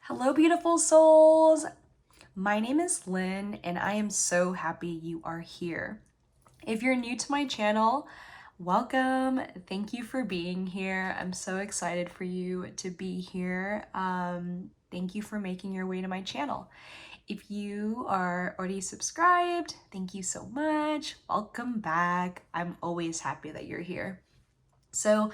Hello, beautiful souls. My name is Lynn, and I am so happy you are here. If you're new to my channel, welcome. Thank you for being here. I'm so excited for you to be here. Thank you for making your way to my channel. If you are already subscribed, thank you so much. Welcome back. I'm always happy that you're here. So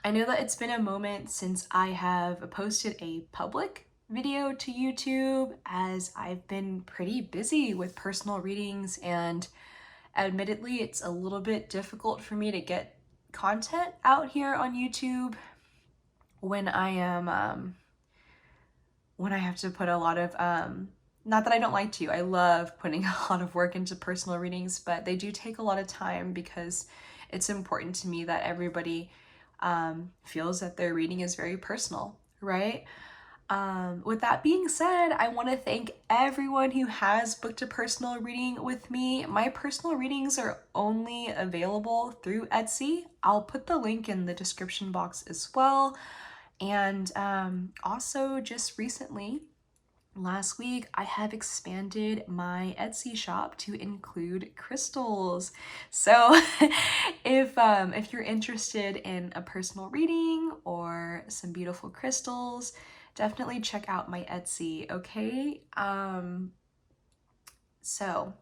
I know that it's been a moment since I have posted a public video to YouTube, as I've been pretty busy with personal readings, and admittedly it's a little bit difficult for me to get content out here on YouTube when I have to put a lot of not that I don't like to, I love putting a lot of work into personal readings, but they do take a lot of time because it's important to me that everybody feels that their reading is very personal, right? With that being said, I want to thank everyone who has booked a personal reading with me. My personal readings are only available through Etsy. I'll put the link in the description box as well. And also just recently, last week, I have expanded my Etsy shop to include crystals. So if you're interested in a personal reading or some beautiful crystals, definitely check out my Etsy, okay? So,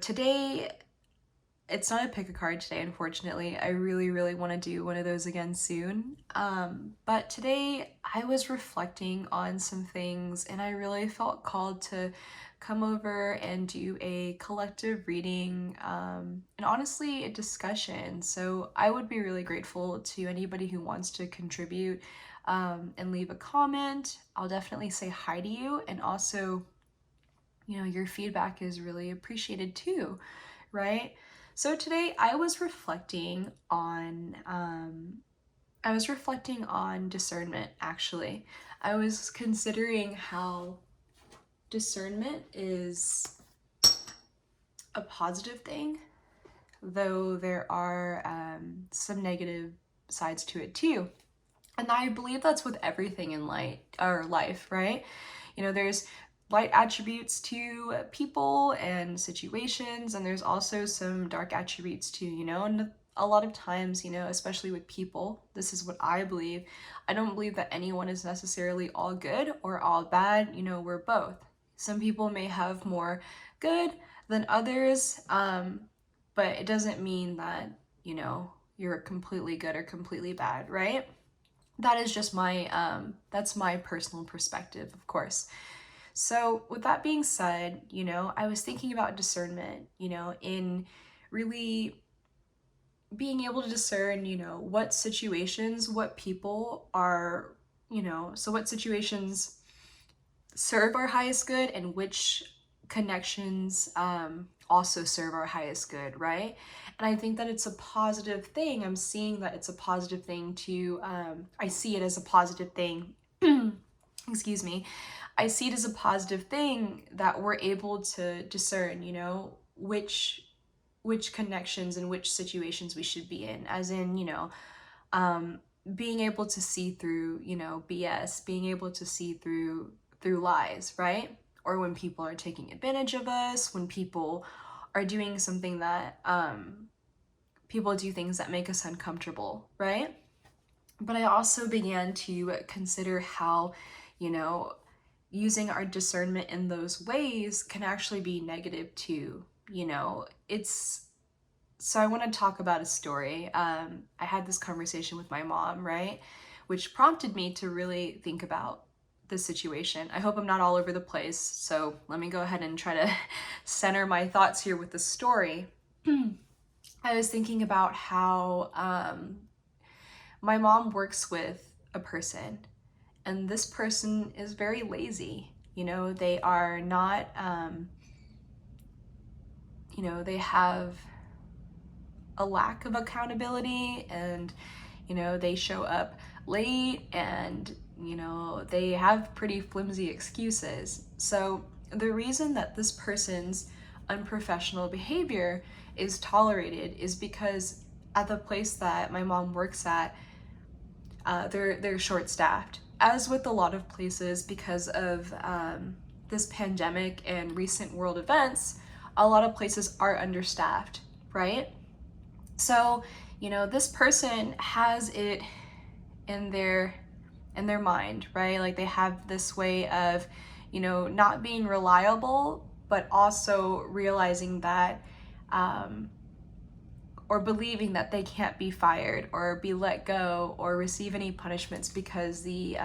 today, it's not a pick a card today, unfortunately. I really want to do one of those again soon. But today I was reflecting on some things, and I really felt called to come over and do a collective reading, and honestly a discussion. So I would be really grateful to anybody who wants to contribute and leave a comment. I'll definitely say hi to you, and also, your feedback is really appreciated too, right? So today I was reflecting on discernment, actually. I was considering how discernment is a positive thing, though there are some negative sides to it too. And I believe that's with everything in life, right? There's light attributes to people and situations, and there's also some dark attributes too, and a lot of times, especially with people, this is what I believe. I don't believe that anyone is necessarily all good or all bad. We're both. Some people may have more good than others, but it doesn't mean that, you're completely good or completely bad, right? That is just that's my personal perspective, of course. So with that being said, I was thinking about discernment, in really being able to discern, what situations, what people are, so what situations serve our highest good and which connections also serve our highest good, right? And I think that it's a positive thing. I'm seeing that it's a positive thing to, I see it as a positive thing. Excuse me. I see it as a positive thing that we're able to discern, which connections and which situations we should be in, as in, being able to see through, BS, being able to see through lies, right? Or when people are taking advantage of us, when people are doing something that, people do things that make us uncomfortable, right? But I also began to consider how, using our discernment in those ways can actually be negative too. So I want to talk about a story. I had this conversation with my mom, right? Which prompted me to really think about the situation. I hope I'm not all over the place, so let me go ahead and try to center my thoughts here with the story. I was thinking about how my mom works with a person, and this person is very lazy. They are not, they have a lack of accountability, and, they show up late, and, they have pretty flimsy excuses. So the reason that this person's unprofessional behavior is tolerated is because at the place that my mom works at, they're short-staffed. as with a lot of places, because of this pandemic and recent world events, a lot of places are understaffed, right? So, you know, this person has it in their mind, right? Like they have this way of, you know, not being reliable, but also realizing that or believing that they can't be fired or be let go or receive any punishments because the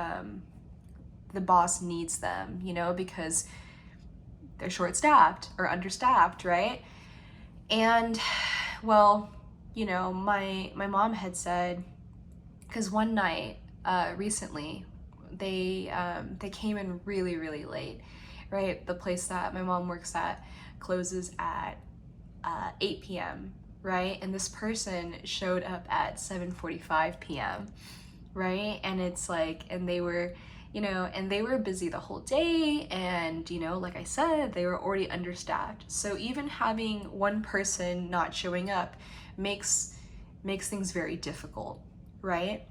boss needs them, you know, because they're short-staffed or understaffed, right? And well, you know, my mom had said, because one night recently they came in really late, right? The place that my mom works at closes at 8 p.m., right? And this person showed up at 7:45 p.m., right? And it's like, and they were, you know, and they were busy the whole day, and, you know, like I said, they were already understaffed. So even having one person not showing up makes things very difficult, right?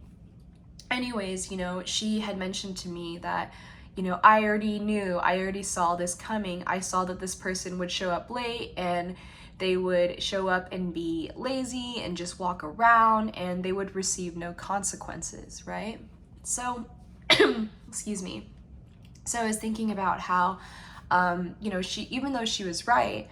Anyways, you know, she had mentioned to me that, you know, I already saw this coming. I saw that this person would show up late, and they would show up and be lazy and just walk around, and they would receive no consequences, right? So, excuse me. So I was thinking about how, you know, she, even though she was right,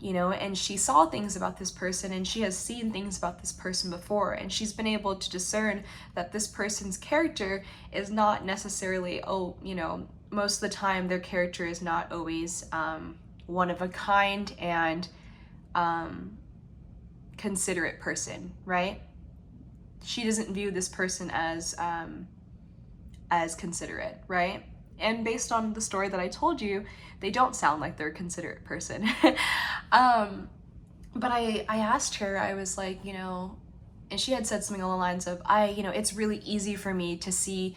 you know, and she saw things about this person, and she has seen things about this person before, and she's been able to discern that this person's character is not necessarily, oh, you know, most of the time their character is not always one of a kind and considerate person, right? She doesn't view this person as considerate, right? And based on the story that I told you, they don't sound like they're a considerate person. But I asked her, I was like, you know, and she had said something along the lines of, you know, it's really easy for me to see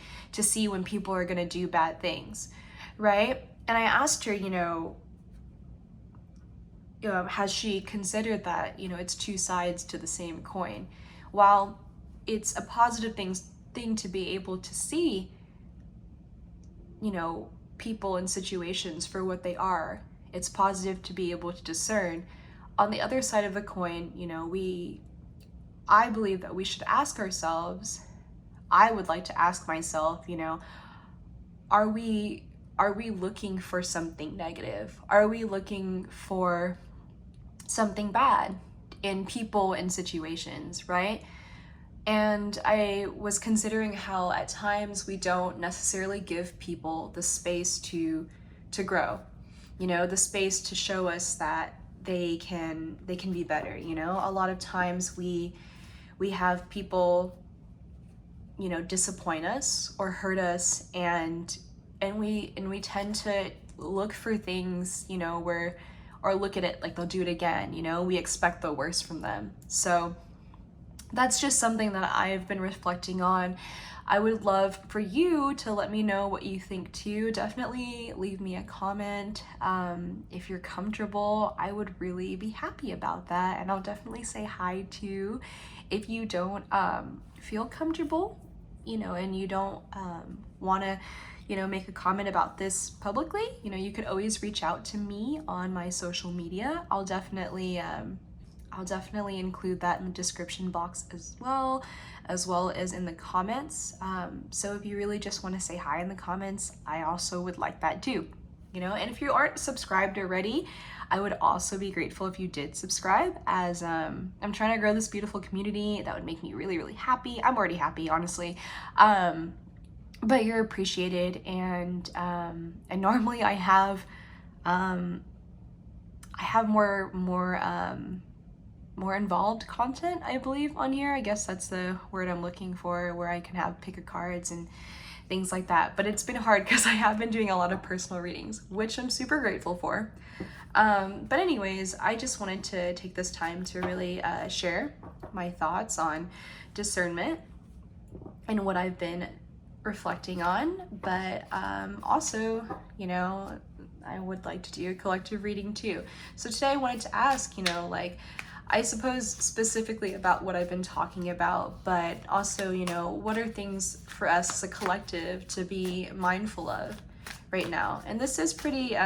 when people are gonna do bad things, right? And I asked her, you know, has she considered that, you know, it's two sides to the same coin? While it's a positive thing to be able to see, you know, people and situations for what they are. It's positive to be able to discern. On the other side of the coin, you know, I believe that we should ask ourselves, I would like to ask myself, you know, are we looking for something negative? Are we looking for something bad in people and situations, right? And I was considering how at times we don't necessarily give people the space to grow, you know, the space to show us that they can be better, you know. A lot of times we have people, you know, disappoint us or hurt us, and we tend to look for things, you know, or look at it like they'll do it again, you know. We expect the worst from them. So that's just something that I've been reflecting on. I would love for you to let me know what you think too. Definitely leave me a comment. If you're comfortable, I would really be happy about that. And I'll definitely say hi too. If you don't feel comfortable, you know, and you don't want to, you know, make a comment about this publicly, you know, you could always reach out to me on my social media. I'll definitely include that in the description box as well as in the comments. So if you really just want to say hi in the comments, I also would like that too, you know. And if you aren't subscribed already, I would also be grateful if you did subscribe, as I'm trying to grow this beautiful community. That would make me really happy. I'm already happy, honestly. But you're appreciated, and normally I have more involved content, I believe, on here. I guess that's the word I'm looking for, where I can have pick a cards and things like that. But it's been hard because I have been doing a lot of personal readings, which I'm super grateful for. But anyways, I just wanted to take this time to really share my thoughts on discernment and what I've been reflecting on. But also, you know, I would like to do a collective reading too. So today I wanted to ask, you know, like, I suppose specifically about what I've been talking about, but also, what are things for us as a collective to be mindful of right now? And this is pretty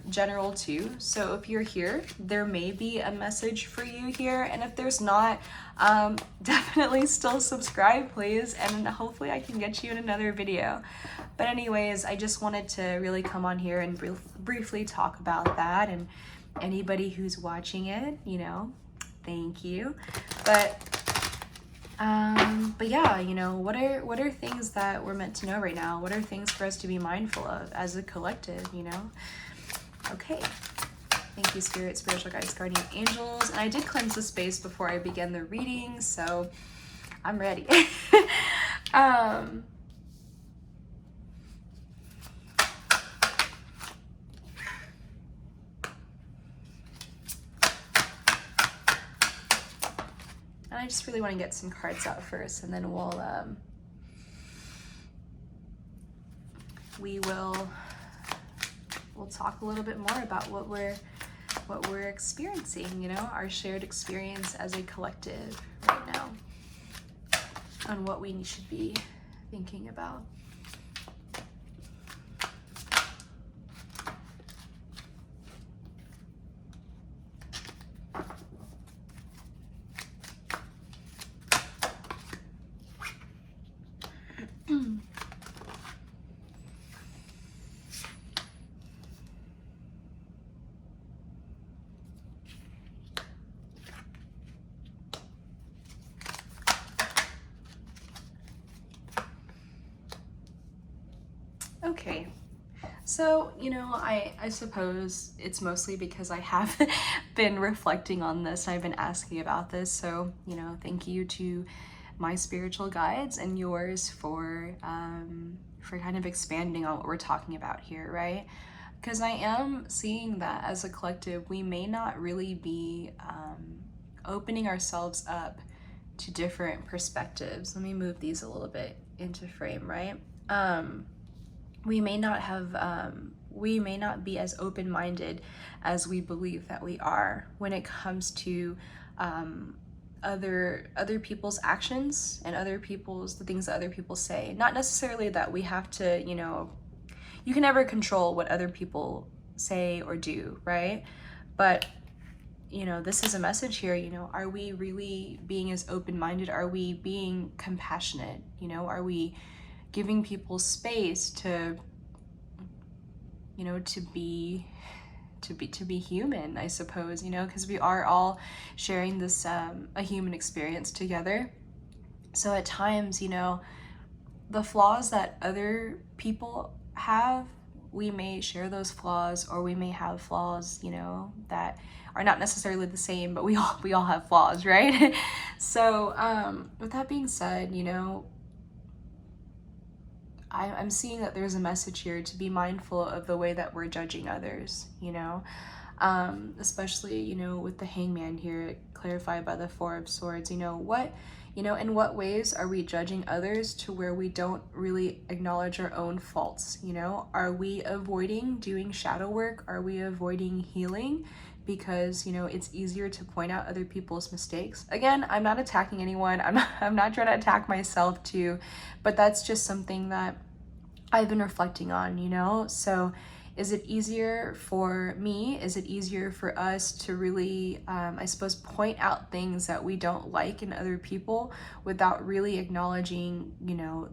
general too. So if you're here, there may be a message for you here. And if there's not, definitely still subscribe, please. And hopefully I can get you in another video. But anyways, I just wanted to really come on here and briefly talk about that. And anybody who's watching it, thank you. But yeah, what are things that we're meant to know right now? What are things for us to be mindful of as a collective, Okay. Thank you, Spirit, spiritual guides, guardian angels. And I did cleanse the space before I began the reading, so I'm ready. And I just really want to get some cards out first, and then we'll talk a little bit more about what we're experiencing, our shared experience as a collective right now, and what we should be thinking about. Okay, so, I suppose it's mostly because I have been reflecting on this. I've been asking about this. So, thank you to my spiritual guides and yours for kind of expanding on what we're talking about here, right? Because I am seeing that as a collective, we may not really be opening ourselves up to different perspectives. Let me move these a little bit into frame, right? We may not be as open-minded as we believe that we are when it comes to other people's actions and the things that other people say. Not necessarily that we have to, you can never control what other people say or do, right? But this is a message here, are we really being as open-minded? Are we being compassionate? Are we giving people space to be human, I suppose, because we are all sharing this a human experience together. So at times, the flaws that other people have, we may share those flaws, or we may have flaws, that are not necessarily the same, but we all have flaws, right? So with that being said, I'm seeing that there's a message here to be mindful of the way that we're judging others, especially, with the Hangman here, clarified by the Four of Swords, in what ways are we judging others to where we don't really acknowledge our own faults? Are we avoiding doing shadow work? Are we avoiding healing? Because, it's easier to point out other people's mistakes. Again, I'm not attacking anyone. I'm not trying to attack myself too, but that's just something that I've been reflecting on, So is it easier for me? Is it easier for us to really, I suppose, point out things that we don't like in other people without really acknowledging,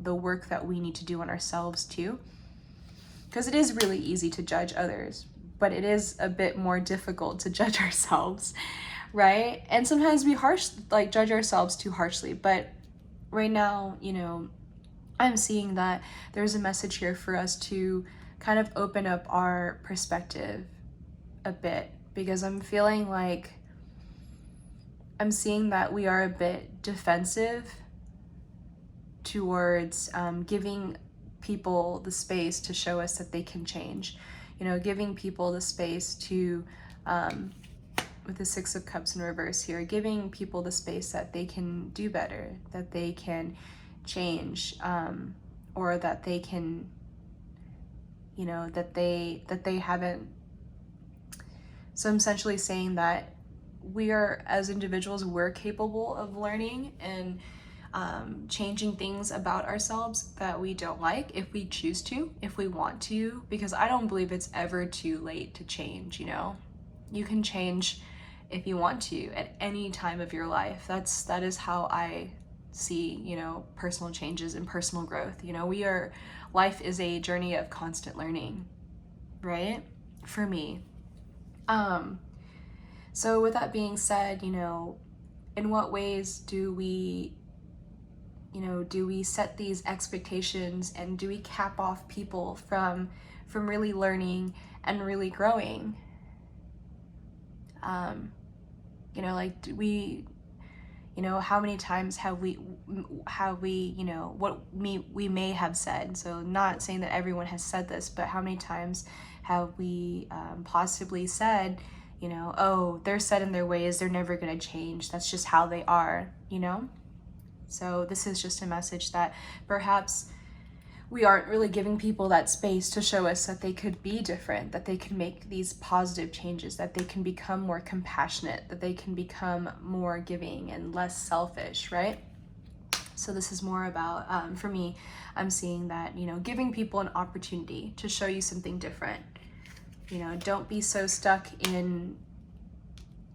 the work that we need to do on ourselves too? Because it is really easy to judge others, but it is a bit more difficult to judge ourselves, right? And sometimes we judge ourselves too harshly. But right now, I'm seeing that there's a message here for us to kind of open up our perspective a bit, because I'm feeling like I'm seeing that we are a bit defensive towards giving people the space to show us that they can change, giving people the space to, with the Six of Cups in reverse here, giving people the space that they can do better, that they can change, or that they can, that they haven't. So I'm essentially saying that we are, as individuals, we're capable of learning and changing things about ourselves that we don't like if we choose to, if we want to, because I don't believe it's ever too late to change, you know? You can change if you want to at any time of your life. That is how I see, you know, personal changes and personal growth. You know, life is a journey of constant learning, right? For me. So with that being said, you know, in what ways do we set these expectations, and do we cap off people from really learning and really growing? You know, like, do we, you know, how many times have we, you know, we may have said, so not saying that everyone has said this, but how many times have we possibly said, you know, oh, they're set in their ways, they're never going to change, that's just how they are, you know? So this is just a message that perhaps we aren't really giving people that space to show us that they could be different, that they can make these positive changes, that they can become more compassionate, that they can become more giving and less selfish, right? So this is more about, for me, I'm seeing that, you know, giving people an opportunity to show you something different. You know, don't be so stuck in,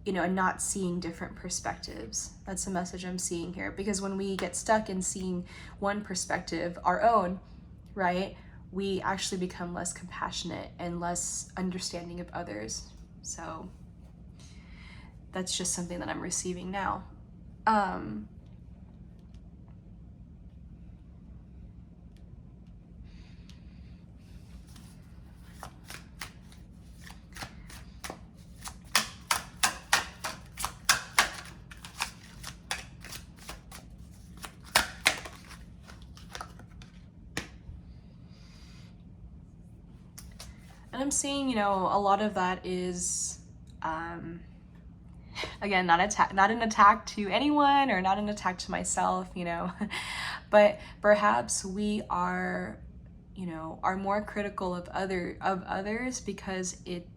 you know, and not seeing different perspectives. That's the message I'm seeing here. Because when we get stuck in seeing one perspective, our own, right, we actually become less compassionate and less understanding of others. So that's just something that I'm receiving now. And I'm seeing, you know, a lot of that is, again, not an attack to anyone or not an attack to myself, you know, but perhaps we are, you know, are more critical of others because it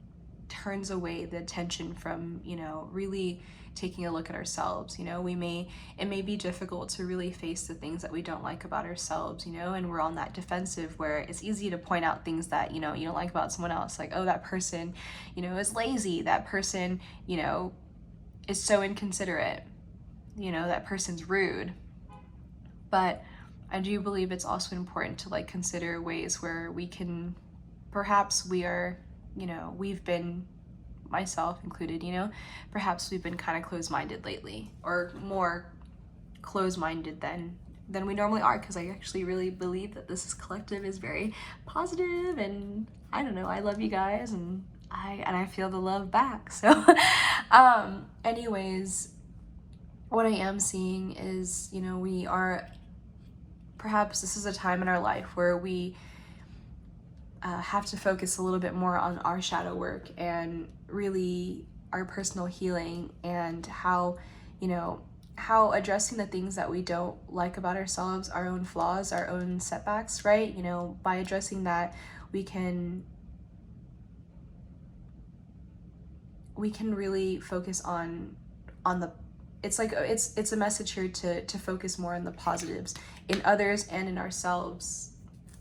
turns away the attention from, you know, really taking a look at ourselves. You know, it may be difficult to really face the things that we don't like about ourselves, you know, and we're on that defensive where it's easy to point out things that, you know, you don't like about someone else. Like, oh, that person, you know, is lazy. That person, you know, is so inconsiderate. You know, that person's rude. But I do believe it's also important to like consider ways where we can, perhaps we are, you know, we've been, myself included, you know, perhaps we've been kind of closed-minded lately, or more closed-minded than we normally are, because I actually really believe that this collective is very positive, and I don't know, I love you guys, and I feel the love back. So anyways, what I am seeing is, you know, we are, perhaps this is a time in our life where we have to focus a little bit more on our shadow work and really our personal healing, and how, you know, how addressing the things that we don't like about ourselves, our own flaws, our own setbacks, right? You know, by addressing that, we can really focus on the, it's like, it's a message here to focus more on the positives in others and in ourselves,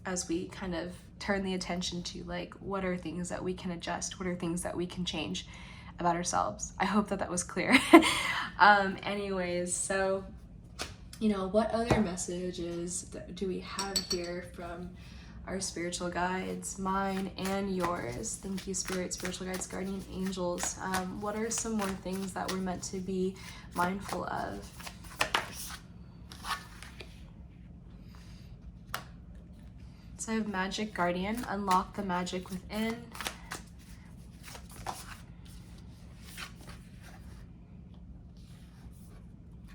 as we kind of turn the attention to like, what are things that we can adjust, what are things that we can change about ourselves. I hope that was clear. Anyways, so, you know, what other messages do we have here from our spiritual guides, mine and yours? Thank you, Spirit, spiritual guides, guardian angels. What are some more things that we're meant to be mindful of? So I have Magic Guardian, unlock the magic within.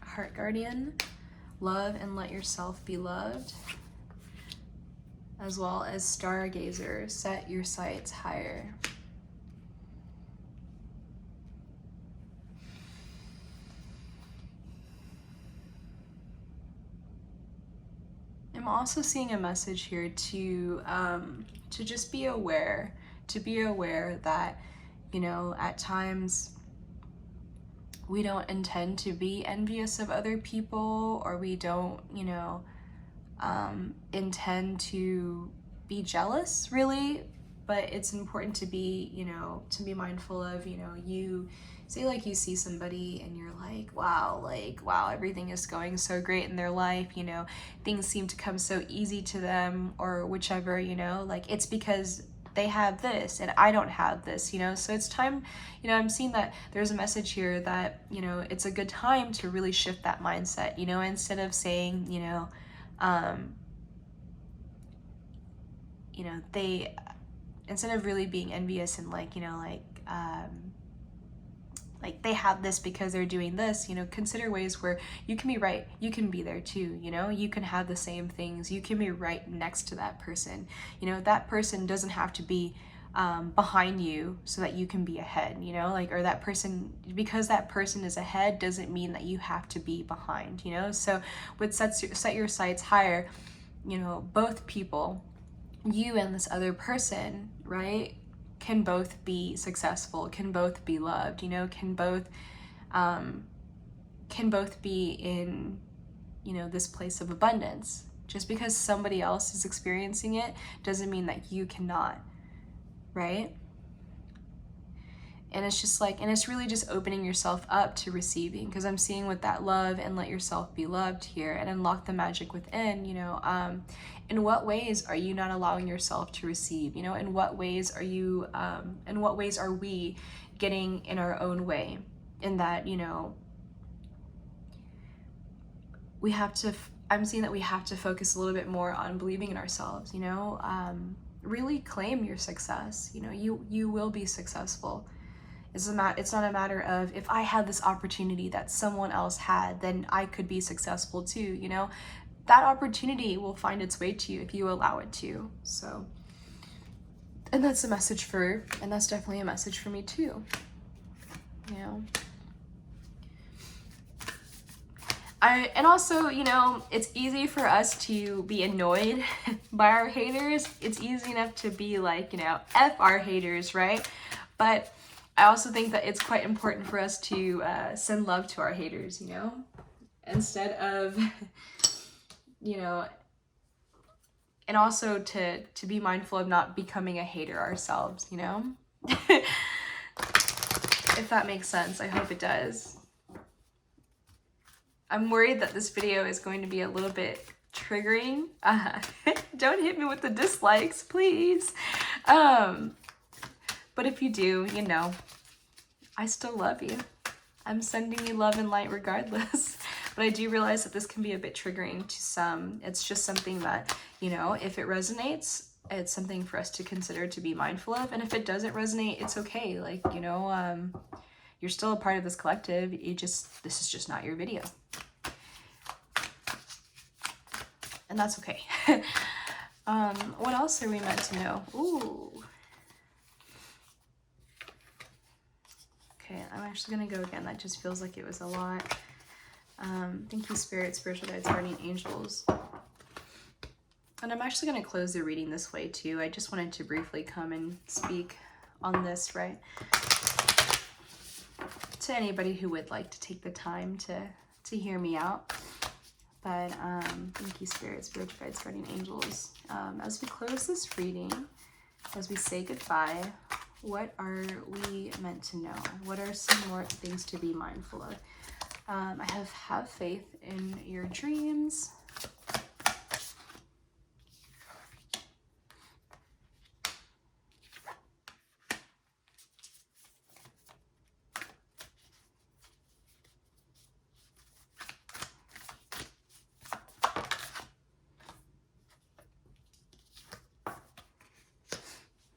Heart Guardian, love and let yourself be loved. As well as Stargazer, set your sights higher. I'm also seeing a message here to just be aware, that, you know, at times we don't intend to be envious of other people, or we don't, intend to be jealous really. But it's important to be, to be mindful of, you say, like, you see somebody and you're like, wow, everything is going so great in their life, things seem to come so easy to them, or whichever, like, it's because they have this and I don't have this, so it's time, I'm seeing that there's a message here that, it's a good time to really shift that mindset, instead of saying, they, instead of really being envious and like they have this because they're doing this, consider ways where you can be right, you can be there too, you can have the same things, you can be right next to that person, that person doesn't have to be behind you so that you can be ahead, or that person, because that person is ahead doesn't mean that you have to be behind, so with set your sights higher, both people, you and this other person, right, can both be successful, can both be loved, can both be in, this place of abundance. Just because somebody else is experiencing it doesn't mean that you cannot, right? And it's just like, and it's really just opening yourself up to receiving, because I'm seeing with that love and let yourself be loved here and unlock the magic within, in what ways are you not allowing yourself to receive, in what ways are you, in what ways are we getting in our own way, in that, we have to, I'm seeing that we have to focus a little bit more on believing in ourselves, really claim your success, you will be successful. It's not a matter of, if I had this opportunity that someone else had, then I could be successful too, that opportunity will find its way to you if you allow it to. So, and that's a message and that's definitely a message for me too, and also, it's easy for us to be annoyed by our haters. It's easy enough to be like, F our haters, right? But I also think that it's quite important for us to send love to our haters, instead of, and also to be mindful of not becoming a hater ourselves, if that makes sense. I hope it does. I'm worried that this video is going to be a little bit triggering. Don't hit me with the dislikes, please. But if you do, I still love you. I'm sending you love and light regardless. But I do realize that this can be a bit triggering to some. It's just something that, if it resonates, it's something for us to consider, to be mindful of. And if it doesn't resonate, it's okay. Like, you're still a part of this collective. This is just not your video. And that's okay. What else are we meant to know? Ooh. Okay, I'm actually gonna go again. That just feels like it was a lot. Thank you, Spirit, Spiritual Guides, Guardian Angels. And I'm actually gonna close the reading this way too. I just wanted to briefly come and speak on this, right? To anybody who would like to take the time to hear me out. But thank you, Spirit, Spiritual Guides, Guardian Angels. As we close this reading, as we say goodbye, what are we meant to know? What are some more things to be mindful of? I have faith in your dreams.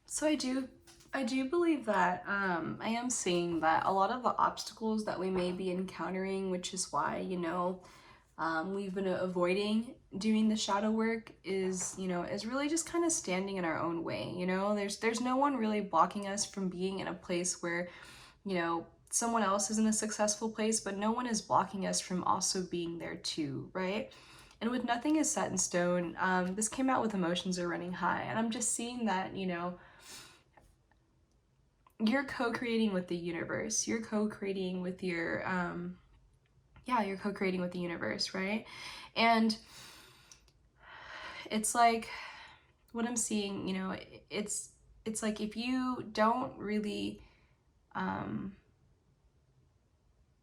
So I do believe that I am seeing that a lot of the obstacles that we may be encountering, which is why, we've been avoiding doing the shadow work, is really just kind of standing in our own way. There's no one really blocking us from being in a place where, someone else is in a successful place, but no one is blocking us from also being there too, right? And with nothing is set in stone, this came out with emotions are running high. And I'm just seeing that, you're co-creating with the universe. You're co-creating with your, you're co-creating with the universe, right? And it's like, what I'm seeing, you know, it's like if you don't really,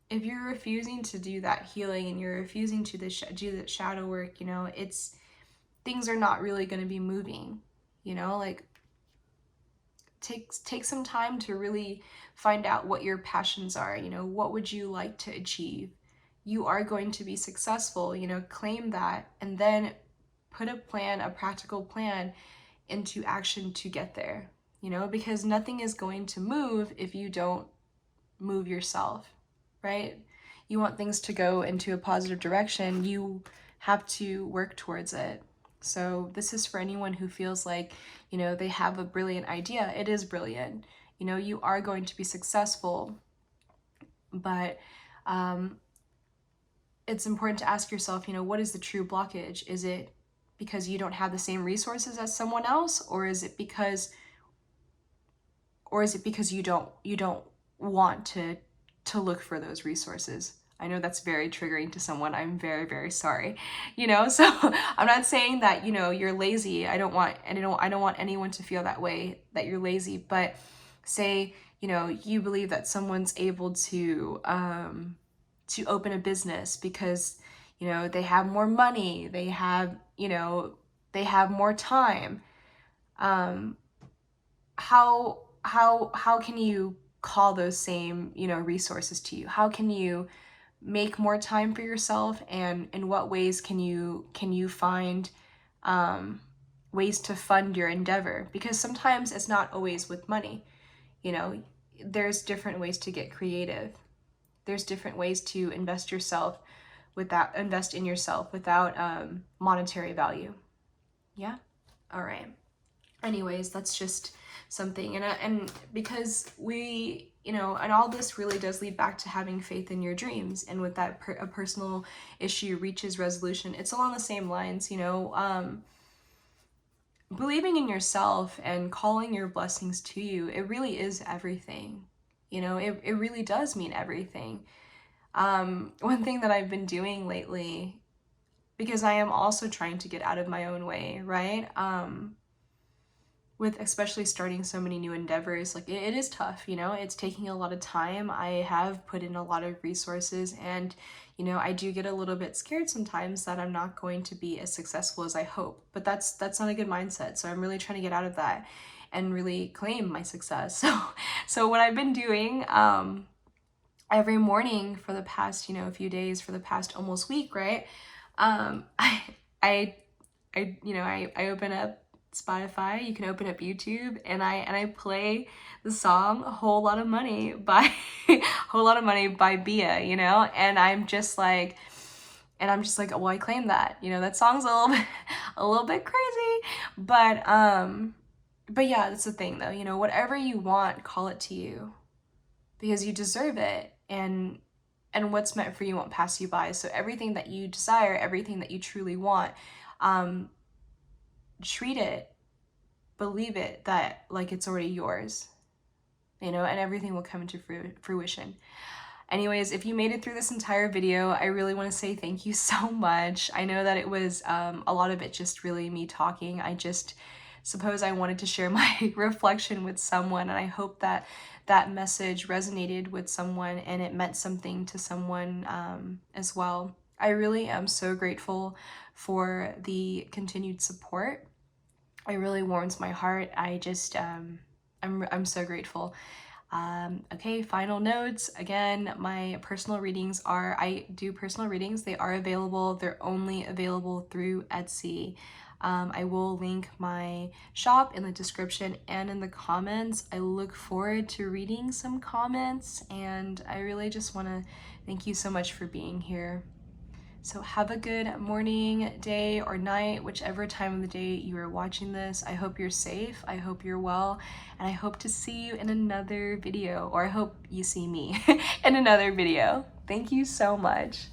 if you're refusing to do that healing and you're refusing to do the shadow work, you know, things are not really going to be moving, you know, like take some time to really find out what your passions are, you know, what would you like to achieve? You are going to be successful, you know, claim that, and then put a plan, a practical plan into action to get there, you know, because nothing is going to move if you don't move yourself, right? You want things to go into a positive direction, you have to work towards it. So this is for anyone who feels like, you know, they have a brilliant idea. It is brilliant. You know, you are going to be successful, but it's important to ask yourself, you know, what is the true blockage? Is it because you don't have the same resources as someone else, or is it because you don't want to look for those resources? I know that's very triggering to someone. I'm very, very sorry. You know, so I'm not saying that, you know, you're lazy. I don't want anyone to feel that way, that you're lazy, but say, you know, you believe that someone's able to open a business because, you know, they have more money, they have, you know, they have more time. How can you call those same, you know, resources to you? How can you make more time for yourself, and in what ways can you find ways to fund your endeavor? Because sometimes it's not always with money, you know. There's different ways to get creative. There's different ways to invest in yourself without monetary value. Yeah. All right. Anyways, that's just something, and because we, you know, and all this really does lead back to having faith in your dreams, and with that a personal issue reaches resolution, it's along the same lines, you know. Believing in yourself and calling your blessings to you, it really is everything, you know. It really does mean everything. One thing that I've been doing lately, because I am also trying to get out of my own way, right? With especially starting so many new endeavors, like it is tough, you know, it's taking a lot of time. I have put in a lot of resources, and, you know, I do get a little bit scared sometimes that I'm not going to be as successful as I hope, but that's not a good mindset. So I'm really trying to get out of that and really claim my success. So what I've been doing, every morning for the past, you know, few days, for the past almost week, right? I open up Spotify, you can open up YouTube, and I play the song "Whole Lot of Money" by "Whole Lot of Money" by Bia, you know, and I'm just like, well, I claim that, you know, that song's a little bit crazy, but yeah, that's the thing though, you know, whatever you want, call it to you, because you deserve it, and what's meant for you won't pass you by. So everything that you desire, everything that you truly want, treat it, believe it, that like it's already yours, you know, and everything will come into fruition. Anyways, if you made it through this entire video, I really want to say thank you so much. I know that it was a lot of it just really me talking. I just suppose I wanted to share my reflection with someone, and I hope that that message resonated with someone and it meant something to someone as well. I really am so grateful for the continued support. It really warms my heart. I just, I'm so grateful. Okay, final notes. Again, my personal readings I do personal readings. They are available. They're only available through Etsy. I will link my shop in the description and in the comments. I look forward to reading some comments, and I really just want to thank you so much for being here. So have a good morning, day, or night, whichever time of the day you are watching this. I hope you're safe, I hope you're well, and I hope to see you in another video, or I hope you see me in another video. Thank you so much.